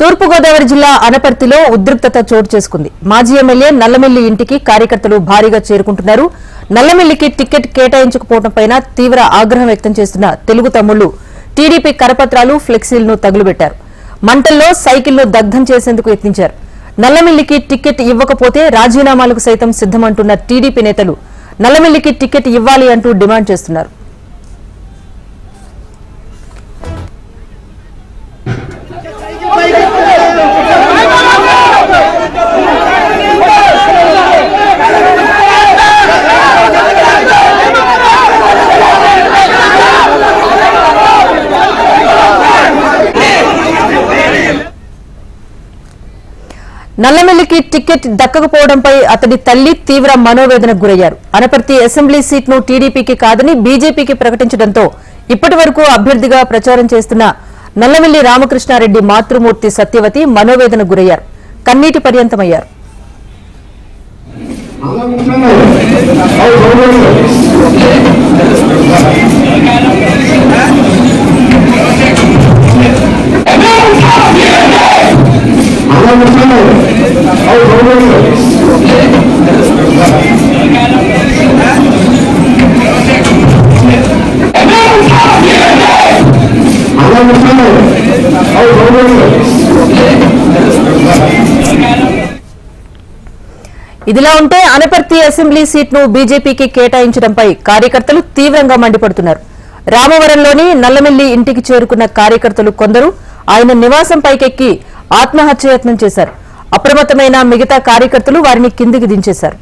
తూర్పు గోదావరి జిల్లా అనపర్తిలో ఉద్రిక్తత చోటు చేసుకుంది. మాజీ ఎమ్మెల్యే నల్లమిల్లి ఇంటికి కార్యకర్తలు భారీగా చేరుకుంటున్నారు. నల్లమిల్లికి టికెట్ కేటాయించకపోవడంపై తీవ్ర ఆగ్రహం వ్యక్తం చేస్తున్న తెలుగు తమ్ముళ్లు టీడీపీ కరపత్రాలు, ఫ్లెక్సీలను తగులుబెట్టారు. మంటల్లో సైకిల్ను దగ్ధం చేసేందుకు యత్నించారు. నల్లమిల్లికి టికెట్ ఇవ్వకపోతే రాజీనామాలకు సైతం సిద్దమంటున్న టీడీపీ నేతలు నల్లమిల్లికి టికెట్ ఇవ్వాలి అంటూ డిమాండ్ చేస్తున్నారు. నల్లమిల్లికి టికెట్ దక్కకపోవడంపై అతడి తల్లి తీవ్ర మనోవేదనకు గురయ్యారు. అనపర్తి అసెంబ్లీ సీట్ను టీడీపీకి కాదని బీజేపీకి ప్రకటించడంతో ఇప్పటి వరకు అభ్యర్థిగా ప్రచారం చేస్తున్న నల్లమిల్లి రామకృష్ణారెడ్డి మాతృమూర్తి సత్యవతి మనోవేదనకు గురయ్యారు. కన్నీటి పర్యంతమయ్యారు. ఇదిలా ఉంటే అనపర్తి అసెంబ్లీ సీట్ను బీజేపీకి కేటాయించడంపై కార్యకర్తలు తీవ్రంగా మండిపడుతున్నారు. రామవరంలోని నల్లమిల్లి ఇంటికి చేరుకున్న కార్యకర్తలు కొందరు ఆయన నివాసం పైకెక్కి ఆత్మహత్యాయత్నం చేశారు. అప్రమత్తమైన మిగతా కార్యకర్తలు వారిని కిందికి దించేశారు.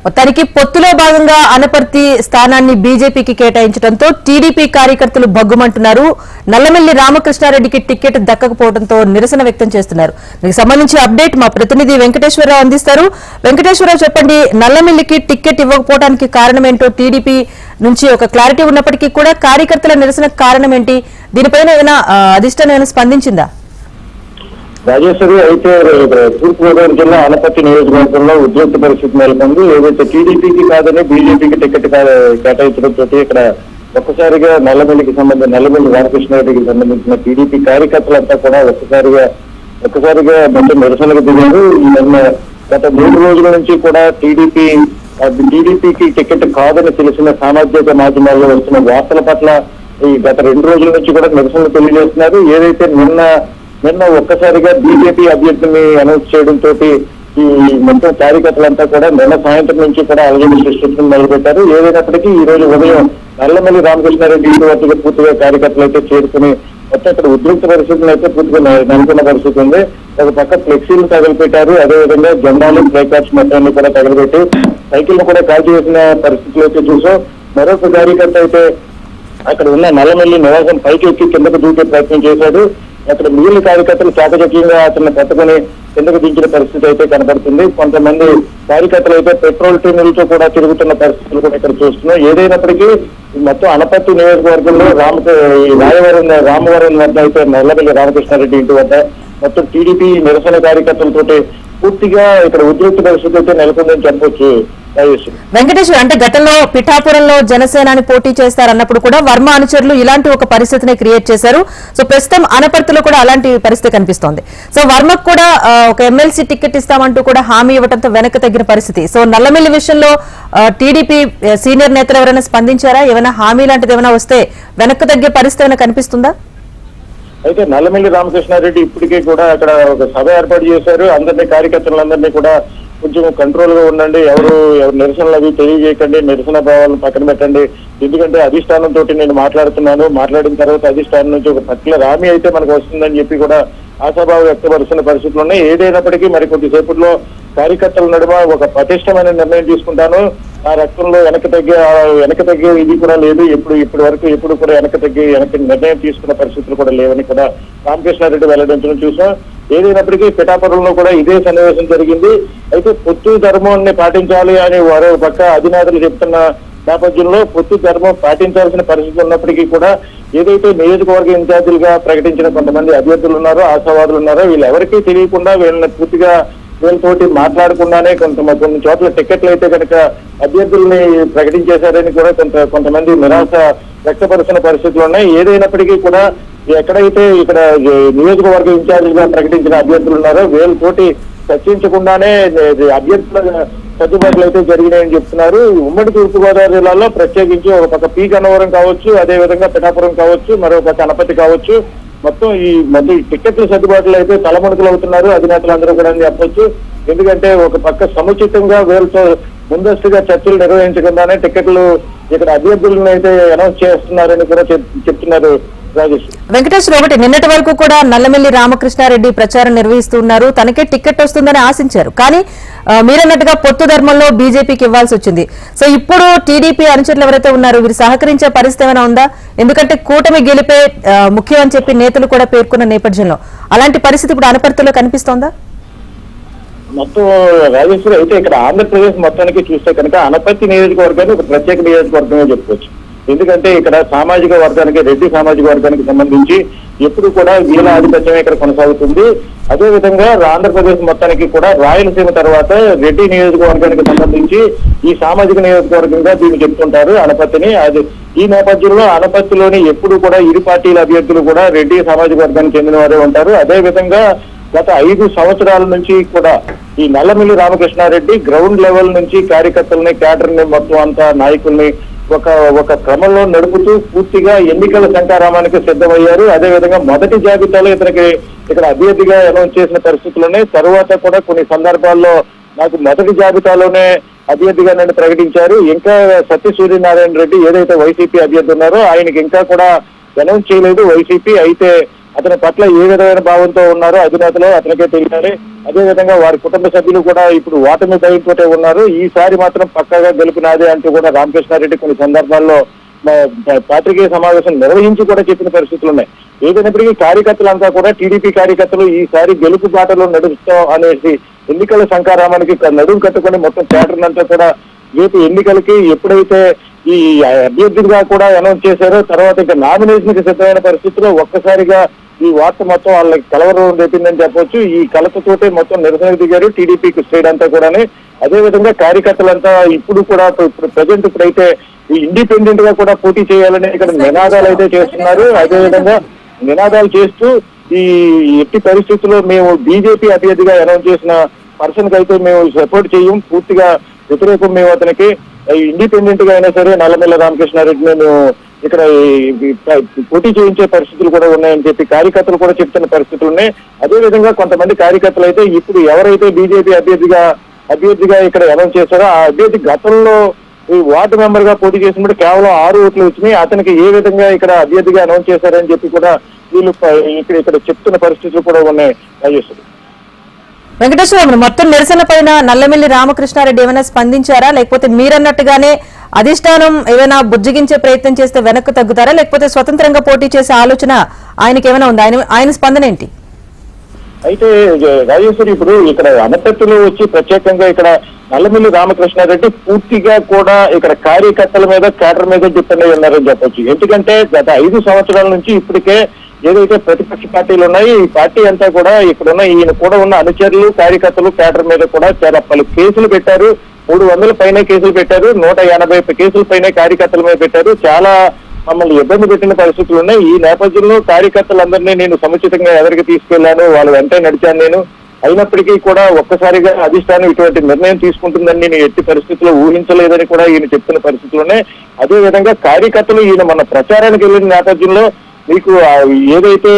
మొత్తానికి పొత్తులో భాగంగా అనపర్తి స్థానాన్ని బీజేపీకి కేటాయించడంతో టీడీపీ కార్యకర్తలు భగ్గుమంటున్నారు. నల్లమిల్లి రామకృష్ణారెడ్డికి టికెట్ దక్కకపోవడంతో నిరసన వ్యక్తం చేస్తున్నారు. దీనికి సంబంధించి అప్డేట్ మా ప్రతినిధి వెంకటేశ్వరరావు అందిస్తారు. వెంకటేశ్వరరావు, చెప్పండి, నల్లమిల్లికి టికెట్ ఇవ్వకపోవడానికి కారణం ఏంటో టీడీపీ నుంచి ఒక క్లారిటీ ఉన్నప్పటికీ కూడా కార్యకర్తల నిరసన కారణం ఏంటి? దీనిపైన ఏదైనా అధిష్టానం స్పందించిందా? రాజేశ్వరి, అయితే తూర్పుగోదావరి జిల్లా అనపర్తి నియోజకవర్గంలో ఉద్రిక్త పరిస్థితి నెలకొంది. ఏదైతే టీడీపీకి కాదని బీజేపీకి టికెట్ కేటాయించడంతో ఇక్కడ ఒక్కసారిగా నల్లమిల్లికి నల్లమిల్లి రామకృష్ణారెడ్డికి సంబంధించిన టీడీపీ కార్యకర్తలంతా కూడా ఒక్కసారిగా మొత్తం నిరసనకు దిగారు. ఈ గత 3 రోజుల నుంచి కూడా టీడీపీకి టికెట్ కాదని తెలిసిన సామాజిక మాధ్యమాల్లో వస్తున్న వార్తల పట్ల ఈ గత 2 రోజుల నుంచి కూడా నిరసనలు తెలియజేస్తున్నారు. ఏదైతే నిన్న ఒక్కసారిగా బీజేపీ అభ్యర్థిని అనౌన్స్ చేయడంతో ఈ మొత్తం కార్యకర్తలంతా కూడా నిన్న సాయంత్రం నుంచి కూడా అలజడి సృష్టించడం మొదలుపెట్టారు. ఏదైనప్పటికీ ఈ రోజు ఉదయం నల్లమిల్లి రామకృష్ణారెడ్డి ఇంటి వద్దకు పూర్తిగా కార్యకర్తలు అయితే చేరుకుని మొత్తం ఇక్కడ ఉద్రిక్త పరిస్థితులు అయితే పూర్తిగా నెలకొన్న పరిస్థితి ఉంది. ఒక పక్క ఫ్లెక్సీలు తగలపెట్టారు, అదేవిధంగా జెండాలు, ప్లేకార్డ్స్ మొత్తాన్ని కూడా తగలబెట్టి సైకిల్ కూడా కాల్ చేసిన పరిస్థితులు అయితే చూసాం. మరొక కార్యకర్త అయితే అక్కడ ఉన్న నల్లమిల్లి నివాసం పైకి ఎక్కి కిందకు దూకే ప్రయత్నం చేశాడు. అక్కడ మిగిలిన కార్యకర్తలు చాకచక్యంగా అతన్ని పట్టుకుని కిందకు దించిన పరిస్థితి అయితే కనబడుతుంది. కొంతమంది కార్యకర్తలు అయితే పెట్రోల్ టీములతో కూడా తిరుగుతున్న పరిస్థితులు కూడా ఇక్కడ చూస్తున్నాం. ఏదైనప్పటికీ మొత్తం అనపర్తి నియోజకవర్గంలో రామవరం వద్ద అయితే నల్లమిల్లి రామకృష్ణారెడ్డి ఇంటి వద్ద మొత్తం టీడీపీ నిరసన కార్యకర్తలతోటి పూర్తిగా ఇక్కడ ఉద్రిక్త పరిస్థితి అయితే నెలకొందని చెప్పొచ్చు. వెంకటేశ్వర, అంటే గతంలో పిఠాపురంలో జనసేనాని పోటీ చేస్తారన్నప్పుడు కూడా వర్మ అనుచరులు ఇలాంటి ఒక పరిస్థితిని క్రియేట్ చేశారు. సో ప్రస్తుతం అనపర్తిలో కూడా అలాంటి పరిస్థితి కనిపిస్తోంది. సో వర్మకు కూడా ఒక ఎమ్మెల్సీ టికెట్ ఇస్తామంటూ కూడా హామీ ఇవ్వడంతో వెనక్కి తగ్గిన పరిస్థితి. సో నల్లమిల్లి విషయంలో టీడీపీ సీనియర్ నేతలు ఎవరైనా స్పందించారా? ఏమైనా హామీ లాంటిది ఏమైనా వస్తే వెనక్కి తగ్గే పరిస్థితి ఏమైనా కనిపిస్తుందా? అయితే నల్లమిల్లి రామకృష్ణారెడ్డి ఇప్పటికే కూడా అక్కడ ఒక సభ ఏర్పాటు చేశారు. కార్యకర్తలందరినీ కూడా కొంచెం కంట్రోల్ గా ఉండండి, ఎవరు నిరసనలు అవి తెలియజేయకండి, నిరసన భావాలను పక్కన పెట్టండి, ఎందుకంటే అధిష్టానంతో నేను మాట్లాడిన తర్వాత అధిష్టానం నుంచి ఒక పర్టికులర్ హామీ అయితే మనకు వస్తుందని చెప్పి కూడా ఆశాభావం వ్యక్తపరుస్తున్న పరిస్థితులు ఉన్నాయి. ఏదైనప్పటికీ మరి కొద్దిసేపట్లో కార్యకర్తల నడుమ ఒక పటిష్టమైన నిర్ణయం తీసుకుంటాను. ఆ రక్తంలో వెనక తగ్గే ఇది కూడా లేదు. ఇప్పటి వరకు ఎప్పుడు కూడా వెనక్కి నిర్ణయం తీసుకున్న పరిస్థితులు కూడా లేవని కూడా రామకృష్ణారెడ్డి వెల్లడించడం చూసాం. ఏదైనప్పటికీ పిఠాపురంలో కూడా ఇదే సన్నివేశం జరిగింది. అయితే పొత్తు ధర్మాన్ని పాటించాలి అని వారో పక్క అధినేతలు చెప్తున్న నేపథ్యంలో పొత్తు ధర్మం పాటించాల్సిన పరిస్థితి ఉన్నప్పటికీ కూడా ఏదైతే నియోజకవర్గ ఇన్ఛార్జీలుగా ప్రకటించిన కొంతమంది అభ్యర్థులు ఉన్నారో, ఆశావాదులు ఉన్నారో, వీళ్ళెవరికీ తెలియకుండా వీళ్ళని పూర్తిగా వీళ్ళతోటి మాట్లాడకుండానే కొన్ని చోట్ల టికెట్లు అయితే కనుక అభ్యర్థుల్ని ప్రకటించేశారని కూడా కొంతమంది నిరాశ వ్యక్తపరుస్తున్న పరిస్థితులు ఉన్నాయి. ఏదైనప్పటికీ కూడా ఎక్కడైతే ఇక్కడ నియోజకవర్గ ఇన్ఛార్జిగా ప్రకటించిన అభ్యర్థులు ఉన్నారో వీళ్ళతోటి చర్చించకుండానే అభ్యర్థుల సర్దుబాట్లు అయితే జరిగినాయని చెప్తున్నారు. ఉమ్మడి తూర్పుగోదావరి జిల్లాలో ప్రత్యేకించి ఒక పక్క పీ గన్నవరం కావచ్చు, అదే విధంగా పిఠాపురం కావచ్చు, మరో పక్క అనపతి కావచ్చు, మొత్తం ఈ టికెట్ల సర్దుబాట్లు అయితే తలమునకలు అవుతున్నారు అధినేతలందరూ కూడా అని చెప్పొచ్చు. ఎందుకంటే ఒక పక్క సముచితంగా వీళ్ళతో ముందస్తుగా చర్చలు నిర్వహించకుండానే టికెట్లు ఇక్కడ అభ్యర్థులను అయితే అనౌన్స్ చేస్తున్నారని కూడా చెప్తున్నారు. వెంకటేశ్వర, ఒకటి నిన్నటి వరకు కూడా నల్లమిల్లి రామకృష్ణారెడ్డి ప్రచారం నిర్వహిస్తున్నారు, తనకే టికెట్ వస్తుందని ఆశించారు. కానీ మీరన్నట్టుగా పొత్తు ధర్మంలో బీజేపీకి ఇవ్వాల్సి వచ్చింది. సో ఇప్పుడు టీడీపీ అనుచరులు ఎవరైతే ఉన్నారో వీరు సహకరించే పరిస్థితి ఏమైనా ఉందా? ఎందుకంటే కూటమి గెలిపే ముఖ్యం అని చెప్పి నేతలు కూడా పేర్కొన్న నేపథ్యంలో అలాంటి పరిస్థితి ఇప్పుడు అనపర్తిలో కనిపిస్తోందా? మొత్తం రాజేశ్వరి అయితే ఇక్కడ ఆంధ్రప్రదేశ్ మొత్తానికి చూస్తే కనుక అనపర్తి నియోజకవర్గాన్ని ఒక ప్రత్యేక నియోజకవర్గంగా చెప్పుకోవచ్చు. ఎందుకంటే ఇక్కడ సామాజిక వర్గానికి, రెడ్డి సామాజిక వర్గానికి సంబంధించి ఎప్పుడు కూడా వీళ్ళ ఆధిపత్యమే ఇక్కడ కొనసాగుతుంది. అదే విధంగా ఆంధ్రప్రదేశ్ మొత్తానికి కూడా రాయలసీమ తర్వాత రెడ్డి నియోజకవర్గానికి సంబంధించి ఈ సామాజిక నియోజకవర్గంగా దీన్ని చెప్తుంటారు అనపర్తిని. అది ఈ నేపథ్యంలో అనపర్తిలోని ఎప్పుడు కూడా ఇరు పార్టీల అభ్యర్థులు కూడా రెడ్డి సామాజిక వర్గానికి చెందిన వారే ఉంటారు. అదే విధంగా గత 5 సంవత్సరాల నుంచి కూడా ఈ నల్లమిల్లి రామకృష్ణారెడ్డి గ్రౌండ్ లెవెల్ నుంచి కార్యకర్తల్ని, క్యాడర్ని, మొత్తం అంతా నాయకుల్ని ఒక క్రమంలో నడుపుతూ పూర్తిగా ఎన్నికల శంకారామానికి సిద్ధమయ్యారు. అదే విధంగా మొదటి జాబితాలో ఇతనికి ఇక్కడ అభ్యర్థిగా అనౌన్స్ చేసిన పరిస్థితుల్లోనే తరువాత కూడా కొన్ని సందర్భాల్లో నాకు మొదటి జాబితాలోనే అభ్యర్థిగా నన్ను ప్రకటించారు. ఇంకా సత్య సూర్యనారాయణ రెడ్డి ఏదైతే వైసీపీ అభ్యర్థి ఉన్నారో ఆయనకి ఇంకా కూడా అనౌన్స్ చేయలేదు వైసీపీ. అయితే అతని పట్ల ఏ విధమైన భావంతో ఉన్నారో అధినేతలు అతనికే తెలియాలి. అదేవిధంగా వారి కుటుంబ సభ్యులు కూడా ఇప్పుడు ఓటమి భయంతో ఉన్నారు. ఈసారి మాత్రం పక్కాగా గెలుపునాదే అంటూ కూడా రామకృష్ణారెడ్డి కొన్ని సందర్భాల్లో పాత్రికేయ సమావేశం నిర్వహించి కూడా చెప్పిన పరిస్థితులు ఉన్నాయి. ఏదైనప్పటికీ కార్యకర్తలంతా కూడా టీడీపీ కార్యకర్తలు ఈసారి గెలుపు బాటలో నడుస్తాం అనేసి ఎన్నికల శంకారామానికి నడుము కట్టుకుని మొత్తం ప్యాటర్న్ అంతా కూడా రేపు ఎన్నికలకి ఎప్పుడైతే ఈ అభ్యర్థిగా కూడా అనౌన్స్ చేశారో తర్వాత ఇంకా నామినేషన్ కి సిద్ధమైన పరిస్థితిలో ఒక్కసారిగా ఈ వార్త మొత్తం వాళ్ళకి కలవరం రేపిందని చెప్పొచ్చు. ఈ కలతతోటే మొత్తం నిరసనకు దిగారు టీడీపీకి స్టేట్ అంతా కూడానే. అదే విధంగా కార్యకర్తలంతా ఇప్పుడు కూడా ప్రజెంట్ ఇప్పుడైతే ఇండిపెండెంట్ గా కూడా పోటీ చేయాలని ఇక్కడ నినాదాలు అయితే చేస్తున్నారు. అదే విధంగా నినాదాలు చేస్తూ ఈ ఎట్టి పరిస్థితుల్లో మేము బీజేపీ అభ్యర్థిగా అనౌన్స్ చేసిన పర్సన్ కి అయితే మేము సపోర్ట్ చేయం, పూర్తిగా వ్యతిరేకం మేము అతనికి. ఇండిపెండెంట్ గా అయినా సరే నల్లమిల్లి రామకృష్ణారెడ్డిని మేము ఇక్కడ పోటీ చేయించే పరిస్థితులు కూడా ఉన్నాయని చెప్పి కార్యకర్తలు కూడా చెప్తున్న పరిస్థితులు ఉన్నాయి. అదే విధంగా కొంతమంది కార్యకర్తలు అయితే ఇప్పుడు ఎవరైతే బీజేపీ అభ్యర్థిగా ఇక్కడ అనౌన్స్ చేశారో ఆ అభ్యర్థి గతంలో ఈ వార్డు మెంబర్ గా పోటీ చేసినప్పుడు కేవలం 6 ఓట్లు వచ్చినాయి, అతనికి ఏ విధంగా ఇక్కడ అభ్యర్థిగా అనౌన్స్ చేశారని చెప్పి కూడా వీళ్ళు ఇక్కడ చెప్తున్న పరిస్థితులు కూడా ఉన్నాయి. రాజేశ్వరి, వెంకటేశ్వర, మొత్తం నిరసన పైన నల్లమిల్లి రామకృష్ణారెడ్డి ఏమైనా స్పందించారా, లేకపోతే మీరన్నట్టుగానే అధిష్టానం ఏమైనా బుజ్జగించే ప్రయత్నం చేస్తే వెనక్కు తగ్గుతారా, లేకపోతే స్వతంత్రంగా పోటీ చేసే ఆలోచన ఆయనకి ఏమైనా ఉందా? ఆయన స్పందన ఏంటి? అయితే రాజేశ్వరి, ఇప్పుడు ఇక్కడ అనపర్తిలో వచ్చి ప్రత్యేకంగా ఇక్కడ నల్లమిల్లి రామకృష్ణారెడ్డి పూర్తిగా కూడా ఇక్కడ కార్యకర్తల మీద, క్యాడర్ మీద డిపెండ్ అయి ఉన్నారని చెప్పొచ్చు. ఎందుకంటే గత 5 సంవత్సరాల నుంచి ఇప్పటికే ఏదైతే ప్రతిపక్ష పార్టీలు ఉన్నాయి ఈ పార్టీ అంతా కూడా ఇక్కడున్న ఈయన కూడా ఉన్న అనుచరులు, కార్యకర్తలు, క్యాడర్ మీద కూడా చాలా పలు కేసులు పెట్టారు. 300 పైనే కేసులు పెట్టారు, 180 కేసుల పైనే కార్యకర్తల మీద పెట్టారు. చాలా మమ్మల్ని ఇబ్బంది పెట్టిన పరిస్థితులు ఉన్నాయి. ఈ నేపథ్యంలో కార్యకర్తలందరినీ నేను సముచితంగా ఎదరికి తీసుకెళ్లాను, వాళ్ళ వెంటే నడిచాను నేను. అయినప్పటికీ కూడా ఒక్కసారిగా అధిష్టానం ఇటువంటి నిర్ణయం తీసుకుంటుందని నేను ఎట్టి పరిస్థితుల్లో ఊహించలేదని కూడా ఈయన చెప్తున్న పరిస్థితుల్లోనే. అదే విధంగా కార్యకర్తలు ఈయన మన ప్రచారానికి వెళ్ళిన నేపథ్యంలో మీకు ఏదైతే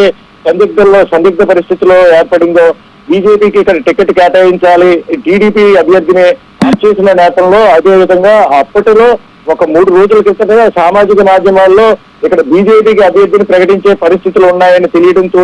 సందిగ్ధ పరిస్థితిలో ఏర్పడిందో బీజేపీకి ఇక్కడ టికెట్ కేటాయించాలి, టీడీపీ అభ్యర్థిని చేసిన నేపథ్యంలో అదే విధంగా అప్పటిలో ఒక 3 రోజుల క్రితం సామాజిక మాధ్యమాల్లో ఇక్కడ బీజేపీకి అభ్యర్థిని ప్రకటించే పరిస్థితులు ఉన్నాయని తెలియడంతో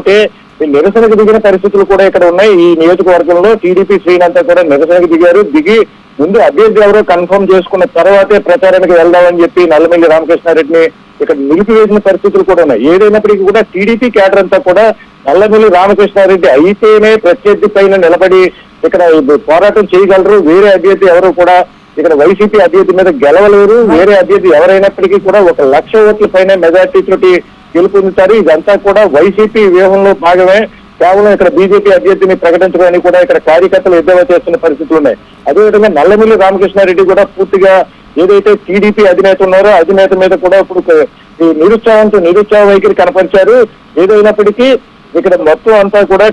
నిరసనకు దిగిన పరిస్థితులు కూడా ఇక్కడ ఉన్నాయి. ఈ నియోజకవర్గంలో టీడీపీ శ్రేణులంతా కూడా నిరసనకు దిగి ముందు అభ్యర్థి ఎవరో కన్ఫర్మ్ చేసుకున్న తర్వాతే ప్రచారానికి వెళ్దామని చెప్పి నల్లమిల్లి రామకృష్ణారెడ్డిని ఇక్కడ నిలిపివేసిన పరిస్థితులు కూడా ఉన్నాయి. ఏదైనప్పటికీ కూడా టీడీపీ క్యాడర్ అంతా కూడా నల్లమిల్లి రామకృష్ణారెడ్డి అయితేనే ప్రత్యర్థి పైన నిలబడి ఇక్కడ పోరాటం చేయగలరు, వేరే అభ్యర్థి ఎవరు కూడా ఇక్కడ వైసీపీ అభ్యర్థి మీద గెలవలేరు. వేరే అభ్యర్థి ఎవరైనప్పటికీ కూడా 1,00,000 ఓట్ల పైన మెజార్టీ తోటి గెలుపొందుతారు. ఇదంతా కూడా వైసీపీ వ్యూహంలో భాగమే. కేవలం ఇక్కడ బీజేపీ అభ్యర్థిని ప్రకటించడానికి కూడా ఇక్కడ కార్యకర్తలు ఎద్దేవా చేస్తున్న పరిస్థితులు ఉన్నాయి. అదేవిధంగా నల్లమిల్లి రామకృష్ణారెడ్డి కూడా పూర్తిగా ఏదైతే టీడీపీ అధినేత ఉన్నారో అధినేత మీద కూడా ఇప్పుడు ఈ నిరుత్సాహ వైఖరి కనపరిచారు. ఏదైనప్పటికీ ఇక్కడ మొత్తం అంతా కూడా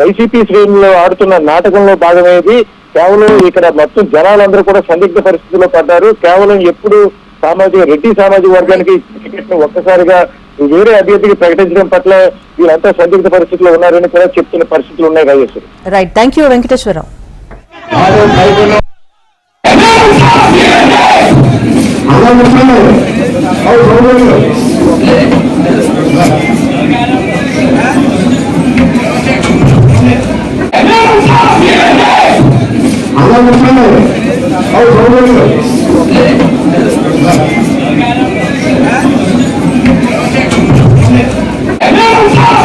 వైసీపీ శ్రేణుల్లో ఆడుతున్న నాటకంలో భాగమేది. కేవలం ఇక్కడ మొత్తం జనాలందరూ కూడా సందిగ్ధ పరిస్థితుల్లో పడ్డారు. కేవలం ఎప్పుడు రెడ్డి సామాజిక వర్గానికి టికెట్ ను ఒక్కసారిగా వేరే అభ్యర్థికి ప్రకటించడం పట్ల వీళ్ళంతా సందిగ్ధ పరిస్థితుల్లో ఉన్నారని కూడా చెప్తున్న పరిస్థితులు ఉన్నాయి. Rajeshwari, right, thank you Venkateswararao. అలా